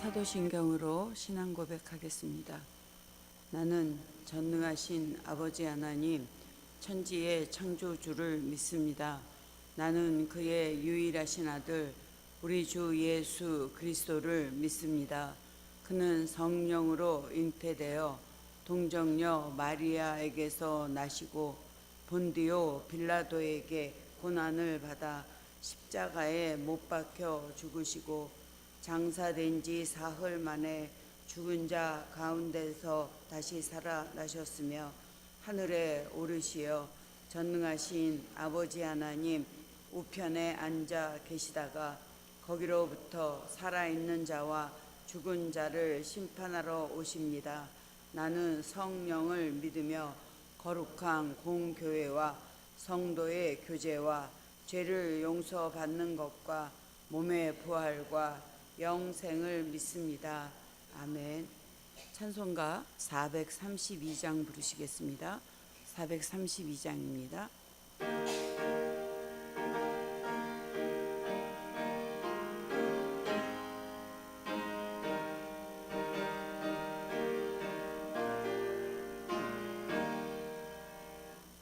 사도신경으로 신앙 고백하겠습니다. 나는 전능하신 아버지 하나님, 천지의 창조주를 믿습니다. 나는 그의 유일하신 아들, 우리 주 예수 그리스도를 믿습니다. 그는 성령으로 잉태되어 동정녀 마리아에게서 나시고 본디오 빌라도에게 고난을 받아 십자가에 못 박혀 죽으시고 장사된 지 사흘 만에 죽은 자 가운데서 다시 살아나셨으며 하늘에 오르시어 전능하신 아버지 하나님 우편에 앉아 계시다가 거기로부터 살아있는 자와 죽은 자를 심판하러 오십니다. 나는 성령을 믿으며 거룩한 공교회와 성도의 교제와 죄를 용서받는 것과 몸의 부활과 영생을 믿습니다. 아멘. 찬송가 432장 부르시겠습니다. 432장입니다.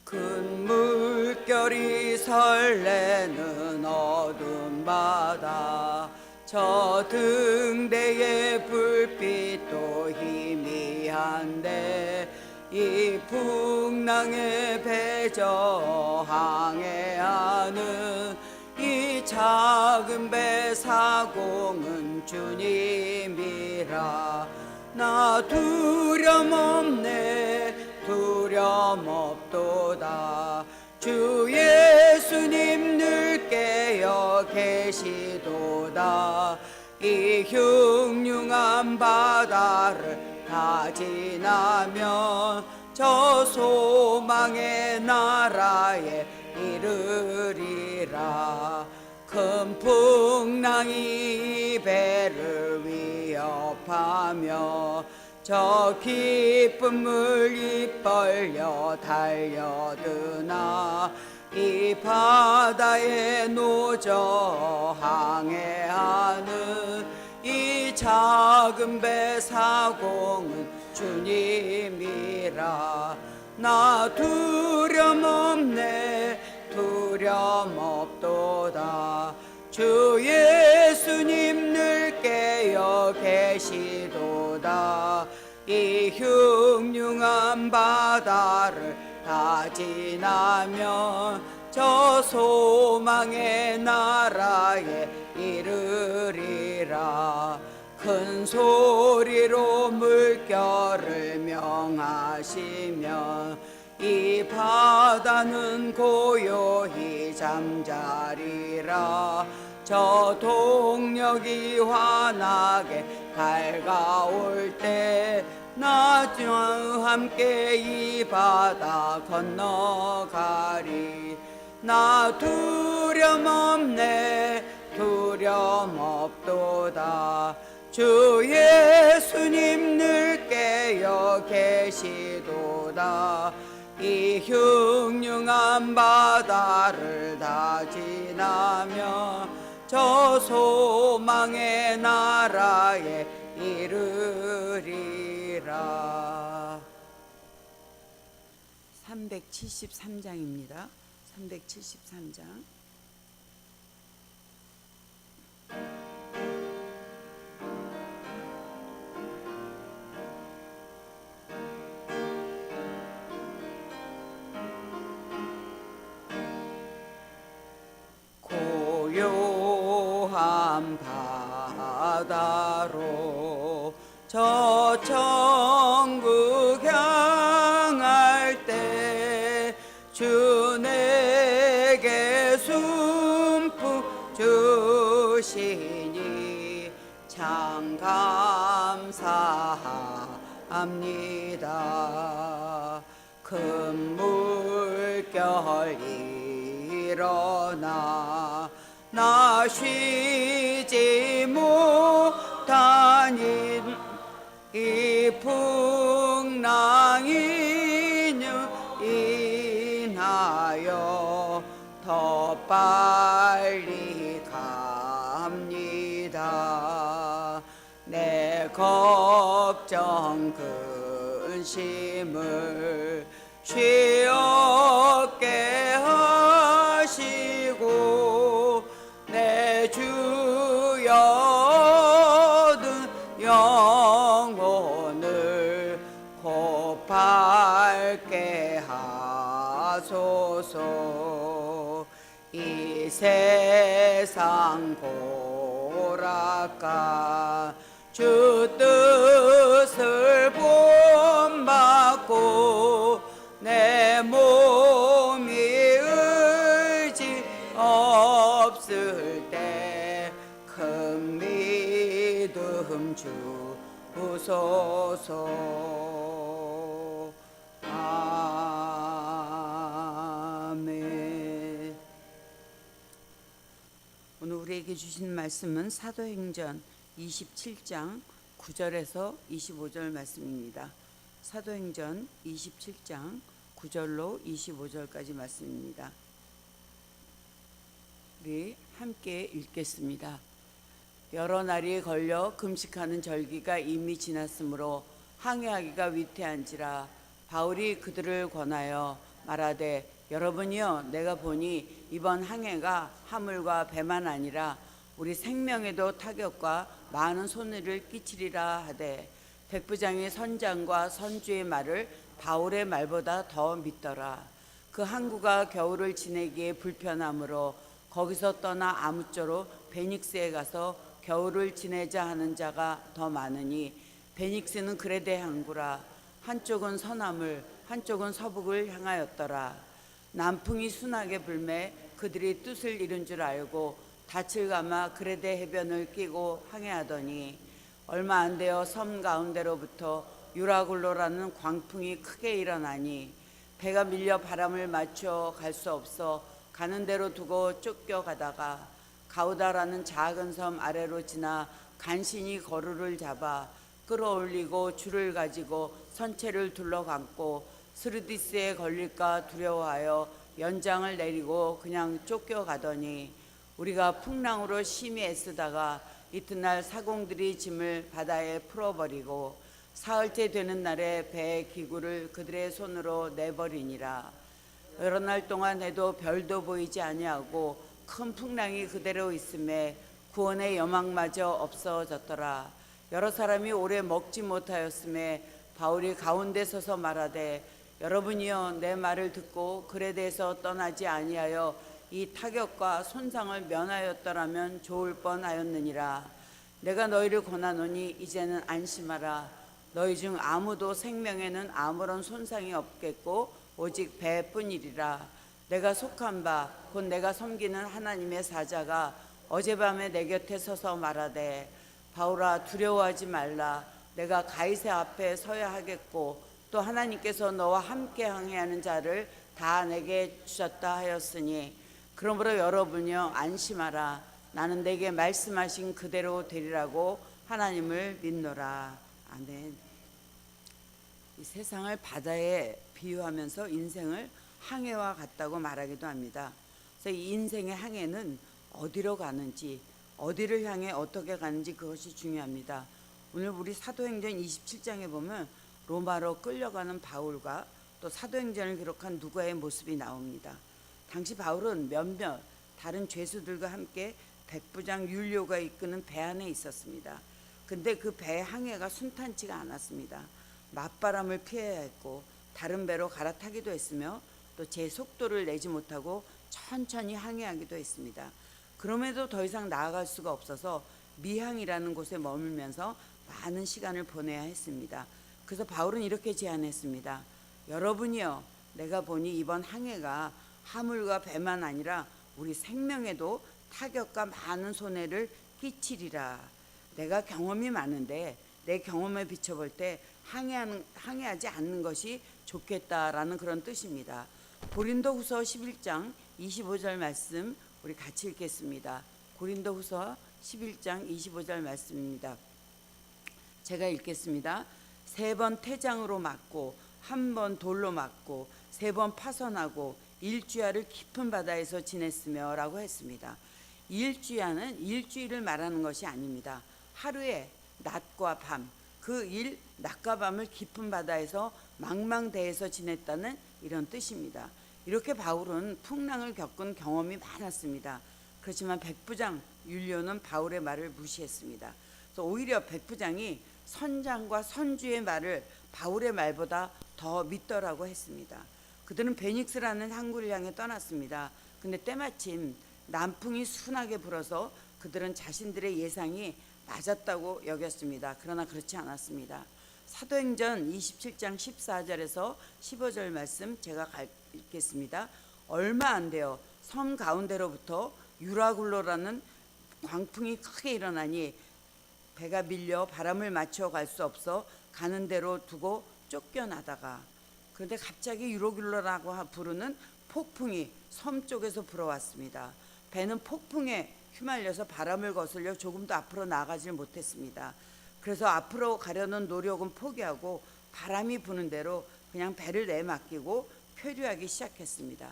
큰 물결이 설레는 어두운 바다, 저 등대의 불빛도 희미한데 이 풍랑에 배저 항해하는 이 작은 배 사공은 주님이라. 나 두려움없네, 두려움없도다. 주 예수님 늘 깨어 계시도다. 이 흉흉한 바다를 다 지나면 저 소망의 나라에 이르리라. 큰 풍랑이 배를 위협하며 저 깊은 물 입 벌려 달려드나 이 바다에 노저 항해하는 이 작은 배 사공은 주님이라. 나 두려움없네, 두려움없도다. 주 예수님 늘 깨어 계시도다. 이 흉흉한 바다를 다 지나면 저 소망의 나라에 이르리라. 큰 소리로 물결을 명하시며 이 바다는 고요히 잠자리라. 저 동력이 환하게 밝아올 때 나와 함께 이 바다 건너가리. 나 두려움없네, 두려움없도다. 주 예수님 늘 깨어 계시도다. 이 흉흉한 바다를 다 지나며 저 소망의 나라에 이르리라. 373장입니다. 373장. 고요한 바다로 저 천국 향할 때 주 내게 숨품 주시니 참 감사합니다. 큰 물결 일어나 나 쉬지 못하니 이 풍랑이여 인하여 더 빨리 갑니다. 내 걱정 근심을 쉬었게 하시고 내 주여든 영혼을 곱게 하소서. 이 세상 보라까 주 뜻을 본받고 내 몸이 의지 없을 때 큰 믿음 주소서. 아멘. 오늘 우리에게 주신 말씀은 사도행전 27장 9절에서 25절 말씀입니다. 사도행전 27장 9절로 25절까지 말씀입니다. 우리 함께 읽겠습니다. 여러 날이 걸려 금식하는 절기가 이미 지났으므로 항해하기가 위태한지라 바울이 그들을 권하여 말하되 여러분이여 내가 보니 이번 항해가 화물과 배만 아니라 우리 생명에도 타격과 많은 손해를 끼치리라 하되 백부장이 선장과 선주의 말을 바울의 말보다 더 믿더라. 그 항구가 겨울을 지내기에 불편하므로 거기서 떠나 아무쪼록 베닉스에 가서 겨울을 지내자 하는 자가 더 많으니 베닉스는 그레데 항구라. 한쪽은 서남을 한쪽은 서북을 향하였더라. 남풍이 순하게 불매 그들이 뜻을 이룬 줄 알고 닻을 감아 그레데 해변을 끼고 항해하더니 얼마 안 되어 섬 가운데로부터 유라굴로라는 광풍이 크게 일어나니 배가 밀려 바람을 맞춰 갈 수 없어 가는 대로 두고 쫓겨가다가 가우다라는 작은 섬 아래로 지나 간신히 거루를 잡아 끌어올리고 줄을 가지고 선체를 둘러감고 스르디스에 걸릴까 두려워하여 연장을 내리고 그냥 쫓겨가더니 우리가 풍랑으로 심히 애쓰다가 이튿날 사공들이 짐을 바다에 풀어버리고 사흘째 되는 날에 배의 기구를 그들의 손으로 내버리니라. 여러 날 동안 해도 별도 보이지 아니하고 큰 풍랑이 그대로 있음에 구원의 여망마저 없어졌더라. 여러 사람이 오래 먹지 못하였음에 바울이 가운데 서서 말하되 여러분이여 내 말을 듣고 그레데에서 떠나지 아니하여 이 타격과 손상을 면하였더라면 좋을 뻔하였느니라. 내가 너희를 권하노니 이제는 안심하라. 너희 중 아무도 생명에는 아무런 손상이 없겠고 오직 배뿐이리라. 내가 속한 바 곧 내가 섬기는 하나님의 사자가 어젯밤에 내 곁에 서서 말하되 바울아 두려워하지 말라. 내가 가이사 앞에 서야 하겠고 또 하나님께서 너와 함께 항해하는 자를 다 내게 주셨다 하였으니 그러므로 여러분이여 안심하라. 나는 내게 말씀하신 그대로 되리라고 하나님을 믿노라. 아멘. 이 세상을 바다에 비유하면서 인생을 항해와 같다고 말하기도 합니다. 그래서 이 인생의 항해는 어디로 가는지 어디를 향해 어떻게 가는지 그것이 중요합니다. 오늘 우리 사도행전 27장에 보면 로마로 끌려가는 바울과 또 사도행전을 기록한 누가의 모습이 나옵니다. 당시 바울은 몇몇 다른 죄수들과 함께 백부장 율료가 이끄는 배 안에 있었습니다. 근데 그 배 항해가 순탄치가 않았습니다. 맞바람을 피해야 했고 다른 배로 갈아타기도 했으며 또 제 속도를 내지 못하고 천천히 항해하기도 했습니다. 그럼에도 더 이상 나아갈 수가 없어서 미항이라는 곳에 머물면서 많은 시간을 보내야 했습니다. 그래서 바울은 이렇게 제안했습니다. 여러분이여 내가 보니 이번 항해가 화물과 배만 아니라 우리 생명에도 타격과 많은 손해를 끼치리라. 내가 경험이 많은데 내 경험에 비춰볼 때 항해하지 않는 것이 좋겠다라는 그런 뜻입니다. 고린도후서 11장 25절 말씀 우리 같이 읽겠습니다. 고린도후서 11장 25절 말씀입니다. 제가 읽겠습니다. 3번 태장으로 맞고 1번 돌로 맞고 3번 파선하고 일주야를 깊은 바다에서 지냈으며 라고 했습니다. 일주야는 일주일을 말하는 것이 아닙니다. 하루에 낮과 밤 그 일 낮과 밤을 깊은 바다에서 망망대해서 지냈다는 이런 뜻입니다. 이렇게 바울은 풍랑을 겪은 경험이 많았습니다. 그렇지만 백부장 율리오는 바울의 말을 무시했습니다. 그래서 오히려 백부장이 선장과 선주의 말을 바울의 말보다 더 믿더라고 했습니다. 그들은 베닉스라는 항구를 향해 떠났습니다. 근데 때마침 남풍이 순하게 불어서 그들은 자신들의 예상이 맞았다고 여겼습니다. 그러나 그렇지 않았습니다. 사도행전 27장 14절에서 15절 말씀 제가 읽겠습니다. 얼마 안 되어 섬 가운데로부터 유라굴로라는 광풍이 크게 일어나니 배가 밀려 바람을 맞춰 갈 수 없어 가는 대로 두고 쫓겨나다가, 그런데 갑자기 유라굴로라고 부르는 폭풍이 섬 쪽에서 불어왔습니다. 배는 폭풍에 휘말려서 바람을 거슬려 조금 더 앞으로 나가질 못했습니다. 그래서 앞으로 가려는 노력은 포기하고 바람이 부는 대로 그냥 배를 내맡기고 표류하기 시작했습니다.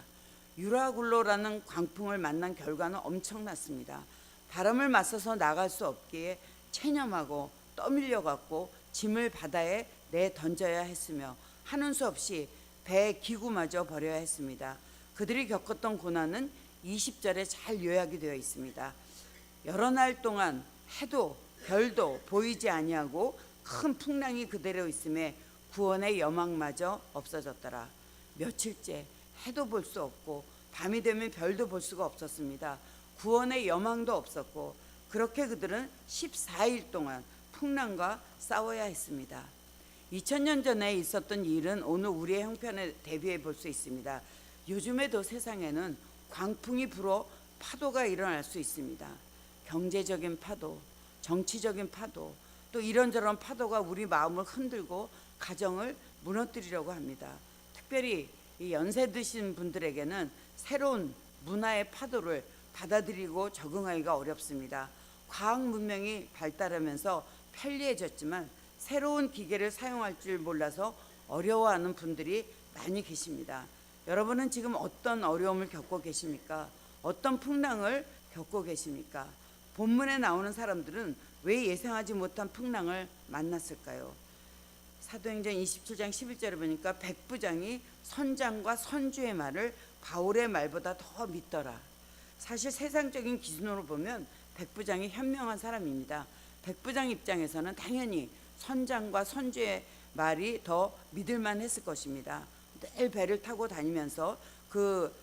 유라굴로라는 광풍을 만난 결과는 엄청났습니다. 바람을 맞서서 나갈 수 없기에 체념하고 떠밀려갔고 짐을 바다에 내던져야 했으며 하는 수 없이 배 기구마저 버려야 했습니다. 그들이 겪었던 고난은 20절에 잘 요약이 되어 있습니다. 여러 날 동안 해도 별도 보이지 아니하고 큰 풍랑이 그대로 있음에 구원의 여망마저 없어졌더라. 며칠째 해도 볼 수 없고 밤이 되면 별도 볼 수가 없었습니다. 구원의 여망도 없었고 그렇게 그들은 14일 동안 풍랑과 싸워야 했습니다. 2000년 전에 있었던 일은 오늘 우리의 형편에 대비해 볼 수 있습니다. 요즘에도 세상에는 광풍이 불어 파도가 일어날 수 있습니다. 경제적인 파도, 정치적인 파도, 또 이런저런 파도가 우리 마음을 흔들고 가정을 무너뜨리려고 합니다. 특별히 이 연세 드신 분들에게는 새로운 문화의 파도를 받아들이고 적응하기가 어렵습니다. 과학 문명이 발달하면서 편리해졌지만 새로운 기계를 사용할 줄 몰라서 어려워하는 분들이 많이 계십니다. 여러분은 지금 어떤 어려움을 겪고 계십니까? 어떤 풍랑을 겪고 계십니까? 본문에 나오는 사람들은 왜 예상하지 못한 풍랑을 만났을까요? 사도행전 27장 11절에 보니까 백부장이 선장과 선주의 말을 바울의 말보다 더 믿더라. 사실 세상적인 기준으로 보면 백부장이 현명한 사람입니다. 백부장 입장에서는 당연히 선장과 선주의 말이 더 믿을만 했을 것입니다. 늘 배를 타고 다니면서 그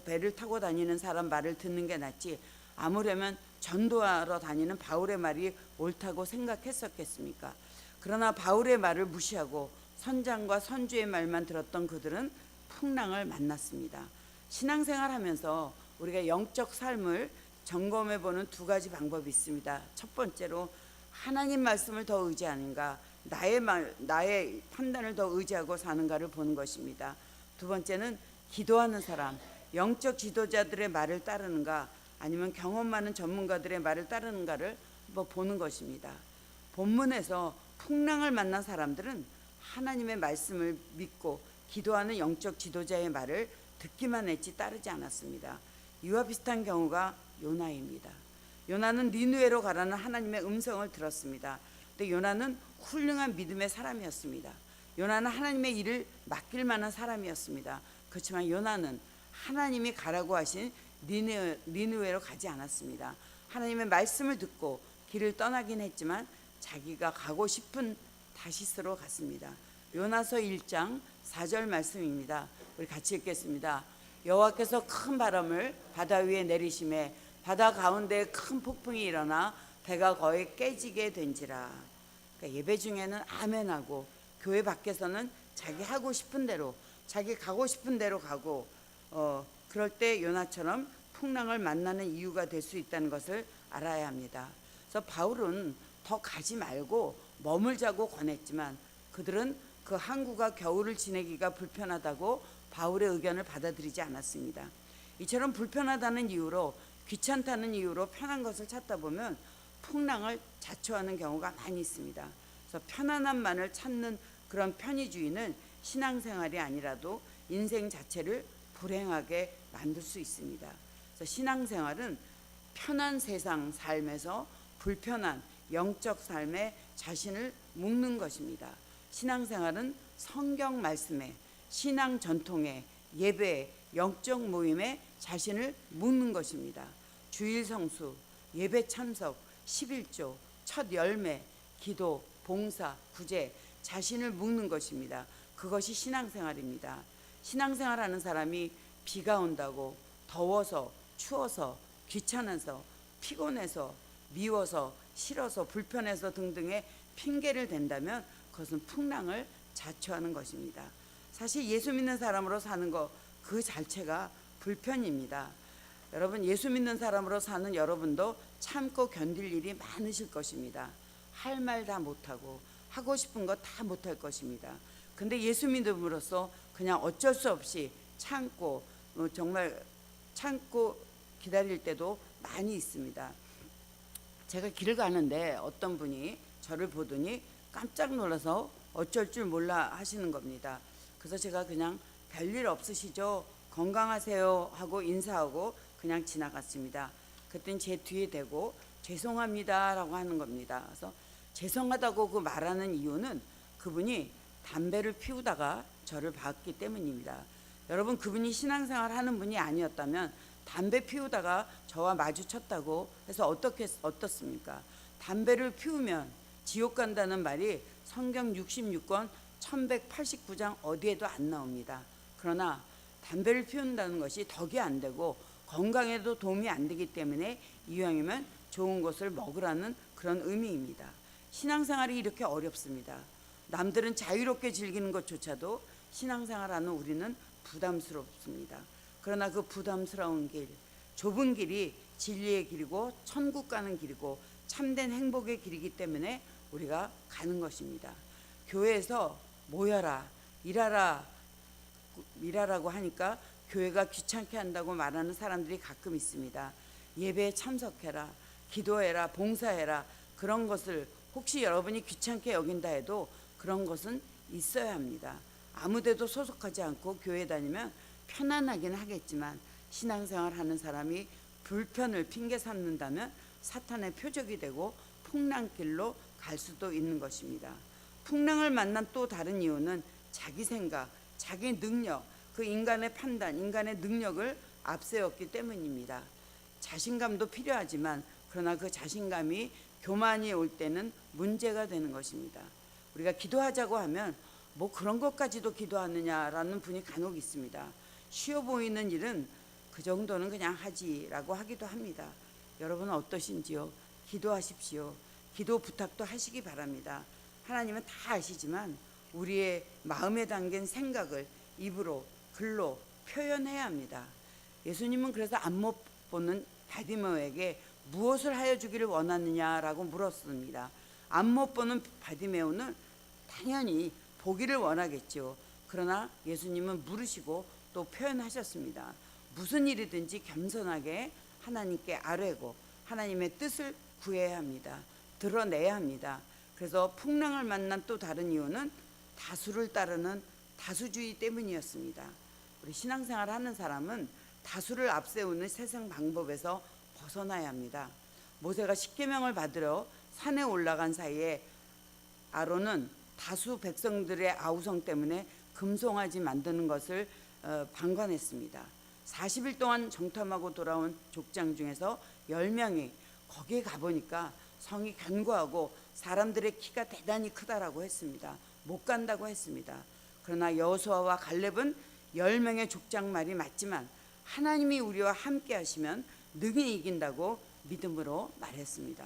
배를 타고 다니는 사람 말을 듣는 게 낫지, 아무려면 전도하러 다니는 바울의 말이 옳다고 생각했었겠습니까? 그러나 바울의 말을 무시하고 선장과 선주의 말만 들었던 그들은 풍랑을 만났습니다. 신앙생활하면서 우리가 영적 삶을 점검해 보는 두 가지 방법이 있습니다. 첫 번째로 하나님 말씀을 더 의지하는가, 나의 판단을 더 의지하고 사는가를 보는 것입니다. 두 번째는 기도하는 사람, 영적 지도자들의 말을 따르는가, 아니면 경험 많은 전문가들의 말을 따르는가를 보는 것입니다. 본문에서 풍랑을 만난 사람들은 하나님의 말씀을 믿고 기도하는 영적 지도자의 말을 듣기만 했지 따르지 않았습니다. 이와 비슷한 경우가 요나입니다. 요나는 니느웨로 가라는 하나님의 음성을 들었습니다. 근데 요나는 훌륭한 믿음의 사람이었습니다. 요나는 하나님의 일을 맡길 만한 사람이었습니다. 그렇지만 요나는 하나님이 가라고 하신 니느웨로 가지 않았습니다. 하나님의 말씀을 듣고 길을 떠나긴 했지만 자기가 가고 싶은 다시스로 갔습니다. 요나서 1장 4절 말씀입니다. 우리 같이 읽겠습니다. 여호와께서 큰 바람을 바다 위에 내리심에 바다 가운데 큰 폭풍이 일어나 배가 거의 깨지게 된지라. 그러니까 예배 중에는 아멘하고 교회 밖에서는 자기 하고 싶은 대로, 자기 가고 싶은 대로 가고, 그럴 때 요나처럼 풍랑을 만나는 이유가 될 수 있다는 것을 알아야 합니다. 그래서 바울은 더 가지 말고 머물자고 권했지만 그들은 그 항구가 겨울을 지내기가 불편하다고 바울의 의견을 받아들이지 않았습니다. 이처럼 불편하다는 이유로, 귀찮다는 이유로 편한 것을 찾다 보면 풍랑을 자초하는 경우가 많이 있습니다. 그래서 편안함만을 찾는 그런 편의주의는 신앙생활이 아니라도 인생 자체를 불행하게 만들 수 있습니다. 그래서 신앙생활은 편한 세상 삶에서 불편한 영적 삶의 자신을 묶는 것입니다. 신앙생활은 성경 말씀에, 신앙 전통에, 예배에, 영적 모임에 자신을 묶는 것입니다. 주일 성수, 예배 참석, 11조, 첫 열매, 기도, 봉사, 구제, 자신을 묶는 것입니다. 그것이 신앙생활입니다. 신앙생활하는 사람이 비가 온다고, 더워서, 추워서, 귀찮아서, 피곤해서, 미워서, 싫어서, 불편해서 등등의 핑계를 댄다면 그것은 풍랑을 자초하는 것입니다. 사실 예수 믿는 사람으로 사는 것 그 자체가 불편입니다. 여러분, 예수 믿는 사람으로 사는 여러분도 참고 견딜 일이 많으실 것입니다. 할 말 다 못하고 하고 싶은 거 다 못할 것입니다. 근데 예수 믿음으로써 그냥 어쩔 수 없이 참고 정말 참고 기다릴 때도 많이 있습니다. 제가 길을 가는데 어떤 분이 저를 보더니 깜짝 놀라서 어쩔 줄 몰라 하시는 겁니다. 그래서 제가 그냥 별일 없으시죠? 건강하세요? 하고 인사하고 그냥 지나갔습니다. 그랬더니 제 뒤에 대고 죄송합니다 라고 하는 겁니다. 그래서 죄송하다고 그 말하는 이유는 그분이 담배를 피우다가 저를 봤기 때문입니다. 여러분, 그분이 신앙생활 하는 분이 아니었다면 담배 피우다가 저와 마주쳤다고 해서 어떻습니까? 담배를 피우면 지옥 간다는 말이 성경 66권 1189장 어디에도 안 나옵니다. 그러나 담배를 피운다는 것이 덕이 안 되고 건강에도 도움이 안 되기 때문에 이왕이면 좋은 것을 먹으라는 그런 의미입니다. 신앙생활이 이렇게 어렵습니다. 남들은 자유롭게 즐기는 것조차도 신앙생활하는 우리는 부담스럽습니다. 그러나 그 부담스러운 길, 좁은 길이 진리의 길이고 천국 가는 길이고 참된 행복의 길이기 때문에 우리가 가는 것입니다. 교회에서 모여라, 일하라고 하니까 교회가 귀찮게 한다고 말하는 사람들이 가끔 있습니다. 예배에 참석해라, 기도해라, 봉사해라, 그런 것을 혹시 여러분이 귀찮게 여긴다 해도 그런 것은 있어야 합니다. 아무데도 소속하지 않고 교회 다니면 편안하긴 하겠지만 신앙생활 하는 사람이 불편을 핑계 삼는다면 사탄의 표적이 되고 풍랑길로 갈 수도 있는 것입니다. 풍랑을 만난 또 다른 이유는 자기 생각, 자기 능력, 그 인간의 판단, 인간의 능력을 앞세웠기 때문입니다. 자신감도 필요하지만 그러나 그 자신감이 교만이 올 때는 문제가 되는 것입니다. 우리가 기도하자고 하면 뭐 그런 것까지도 기도하느냐라는 분이 간혹 있습니다. 쉬워 보이는 일은 그 정도는 그냥 하지라고 하기도 합니다. 여러분은 어떠신지요? 기도하십시오. 기도 부탁도 하시기 바랍니다. 하나님은 다 아시지만 우리의 마음에 담긴 생각을 입으로, 글로 표현해야 합니다. 예수님은 그래서 안 못 보는 바디메오에게 무엇을 하여 주기를 원하느냐라고 물었습니다. 안 못 보는 바디메오는 당연히 보기를 원하겠죠. 그러나 예수님은 물으시고 또 표현하셨습니다. 무슨 일이든지 겸손하게 하나님께 아뢰고 하나님의 뜻을 구해야 합니다. 드러내야 합니다. 그래서 풍랑을 만난 또 다른 이유는 다수를 따르는 다수주의 때문이었습니다. 우리 신앙생활 하는 사람은 다수를 앞세우는 세상 방법에서 벗어나야 합니다. 모세가 십계명을 받으러 산에 올라간 사이에 아론은 다수 백성들의 아우성 때문에 금송아지 만드는 것을 방관했습니다. 40일 동안 정탐하고 돌아온 족장 중에서 10명이 거기에 가보니까 성이 견고하고 사람들의 키가 대단히 크다라고 했습니다. 못 간다고 했습니다. 그러나 여호수아와 갈렙은 10명의 족장 말이 맞지만 하나님이 우리와 함께 하시면 능히 이긴다고 믿음으로 말했습니다.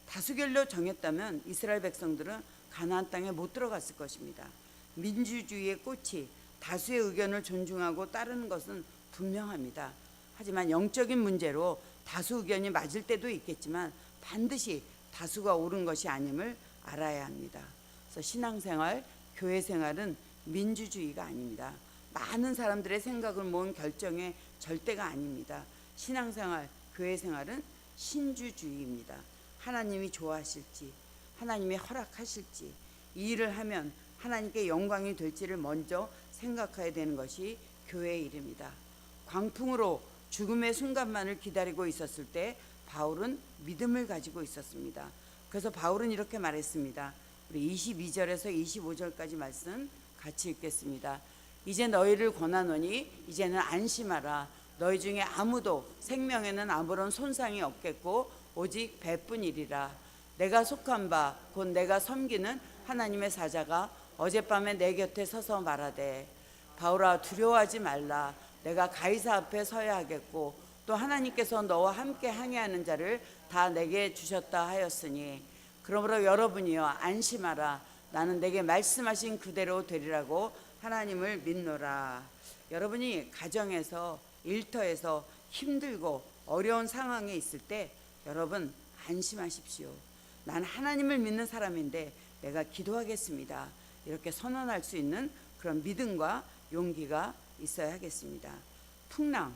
다수결로 정했다면 이스라엘 백성들은 가나안 땅에 못 들어갔을 것입니다. 민주주의의 꽃이 다수의 의견을 존중하고 따르는 것은 분명합니다. 하지만 영적인 문제로 다수 의견이 맞을 때도 있겠지만 반드시 다수가 옳은 것이 아님을 알아야 합니다. 그래서 신앙생활, 교회생활은 민주주의가 아닙니다. 많은 사람들의 생각을 모은 결정의 절대가 아닙니다. 신앙생활, 교회생활은 신주주의입니다. 하나님이 좋아하실지, 하나님이 허락하실지, 이 일을 하면 하나님께 영광이 될지를 먼저 생각해야 되는 것이 교회의 일입니다. 광풍으로 죽음의 순간만을 기다리고 있었을 때 바울은 믿음을 가지고 있었습니다. 그래서 바울은 이렇게 말했습니다. 우리 22절에서 25절까지 말씀 같이 읽겠습니다. 이제 너희를 권하노니 이제는 안심하라. 너희 중에 아무도 생명에는 아무런 손상이 없겠고 오직 배뿐이리라. 내가 속한 바 곧 내가 섬기는 하나님의 사자가 어젯밤에 내 곁에 서서 말하되 바울아 두려워하지 말라. 내가 가이사 앞에 서야 하겠고 또 하나님께서 너와 함께 항해하는 자를 다 내게 주셨다 하였으니 그러므로 여러분이여 안심하라. 나는 내게 말씀하신 그대로 되리라고 하나님을 믿노라. 여러분이 가정에서 일터에서 힘들고 어려운 상황에 있을 때 여러분 안심하십시오. 난 하나님을 믿는 사람인데 내가 기도하겠습니다. 이렇게 선언할 수 있는 그런 믿음과 용기가 있어야 하겠습니다. 풍랑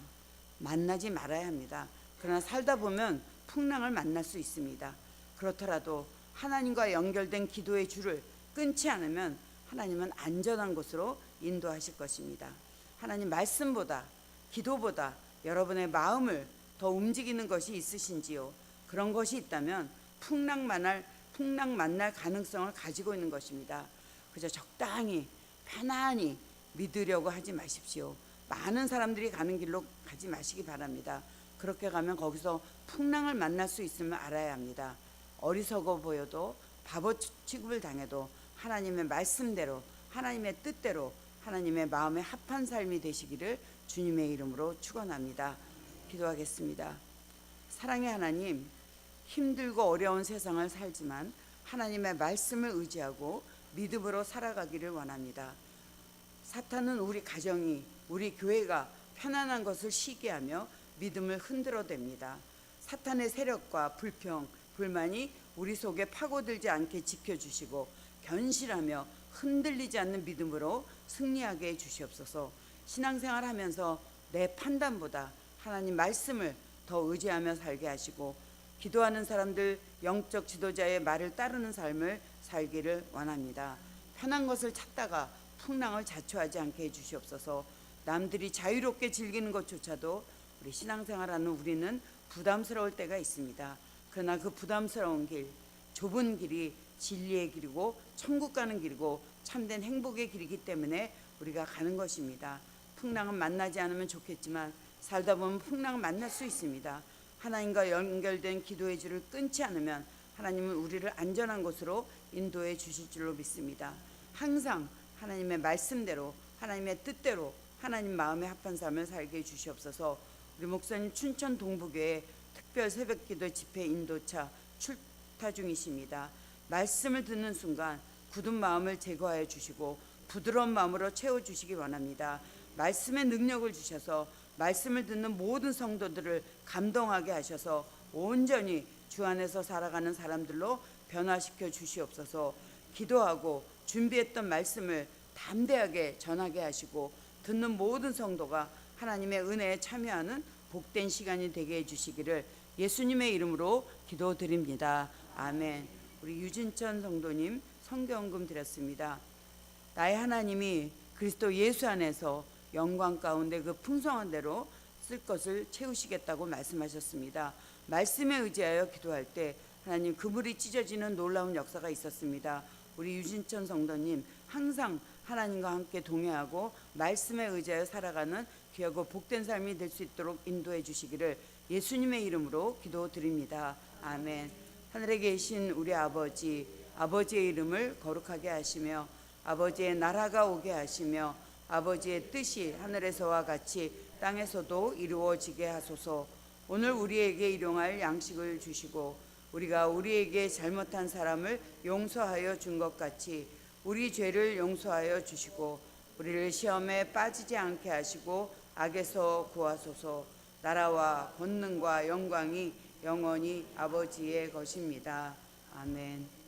만나지 말아야 합니다. 그러나 살다 보면 풍랑을 만날 수 있습니다. 그렇더라도 하나님과 연결된 기도의 줄을 끊지 않으면 하나님은 안전한 곳으로 인도하실 것입니다. 하나님 말씀보다 기도보다 여러분의 마음을 더 움직이는 것이 있으신지요? 그런 것이 있다면 풍랑 만날 가능성을 가지고 있는 것입니다. 그저 적당히 편안히 믿으려고 하지 마십시오. 많은 사람들이 가는 길로 가지 마시기 바랍니다. 그렇게 가면 거기서 풍랑을 만날 수 있음을 알아야 합니다. 어리석어 보여도 바보 취급을 당해도 하나님의 말씀대로 하나님의 뜻대로 하나님의 마음에 합한 삶이 되시기를 주님의 이름으로 축원합니다. 기도하겠습니다. 사랑의 하나님, 힘들고 어려운 세상을 살지만 하나님의 말씀을 의지하고 믿음으로 살아가기를 원합니다. 사탄은 우리 가정이 우리 교회가 편안한 것을 시기하며 믿음을 흔들어댑니다. 사탄의 세력과 불평, 불만이 우리 속에 파고들지 않게 지켜주시고 견실하며 흔들리지 않는 믿음으로 승리하게 해주시옵소서. 신앙생활하면서 내 판단보다 하나님 말씀을 더 의지하며 살게 하시고 기도하는 사람들 영적 지도자의 말을 따르는 삶을 살기를 원합니다. 편한 것을 찾다가 풍랑을 자초하지 않게 해주시옵소서. 남들이 자유롭게 즐기는 것조차도 우리 신앙생활하는 우리는 부담스러울 때가 있습니다. 그러나 그 부담스러운 길, 좁은 길이 진리의 길이고 천국 가는 길이고 참된 행복의 길이기 때문에 우리가 가는 것입니다. 풍랑은 만나지 않으면 좋겠지만 살다 보면 풍랑을 만날 수 있습니다. 하나님과 연결된 기도의 줄을 끊지 않으면 하나님은 우리를 안전한 곳으로 인도해 주실 줄로 믿습니다. 항상 하나님의 말씀대로 하나님의 뜻대로 하나님 마음에 합한 삶을 살게 해 주시옵소서. 우리 목사님 춘천 동부교회 특별 새벽기도 집회 인도차 출타 중이십니다. 말씀을 듣는 순간 굳은 마음을 제거하여 주시고 부드러운 마음으로 채워주시기 원합니다. 말씀의 능력을 주셔서 말씀을 듣는 모든 성도들을 감동하게 하셔서 온전히 주 안에서 살아가는 사람들로 변화시켜 주시옵소서. 기도하고 준비했던 말씀을 담대하게 전하게 하시고 듣는 모든 성도가 하나님의 은혜에 참여하는 복된 시간이 되게 해주시기를 예수님의 이름으로 기도드립니다. 아멘. 우리 유진천 성도님 성경금 드렸습니다. 나의 하나님이 그리스도 예수 안에서 영광 가운데 그 풍성한 대로 쓸 것을 채우시겠다고 말씀하셨습니다. 말씀에 의지하여 기도할 때 하나님 그물이 찢어지는 놀라운 역사가 있었습니다. 우리 유진천 성도님 항상 하나님과 함께 동행하고 말씀에 의지하여 살아가는 귀하고 복된 삶이 될 수 있도록 인도해 주시기를 예수님의 이름으로 기도드립니다. 아멘. 하늘에 계신 우리 아버지, 아버지의 이름을 거룩하게 하시며 아버지의 나라가 오게 하시며 아버지의 뜻이 하늘에서와 같이 땅에서도 이루어지게 하소서. 오늘 우리에게 일용할 양식을 주시고 우리가 우리에게 잘못한 사람을 용서하여 준 것 같이 우리 죄를 용서하여 주시고 우리를 시험에 빠지지 않게 하시고 악에서 구하소서. 나라와 권능과 영광이 영원히 아버지의 것입니다. 아멘.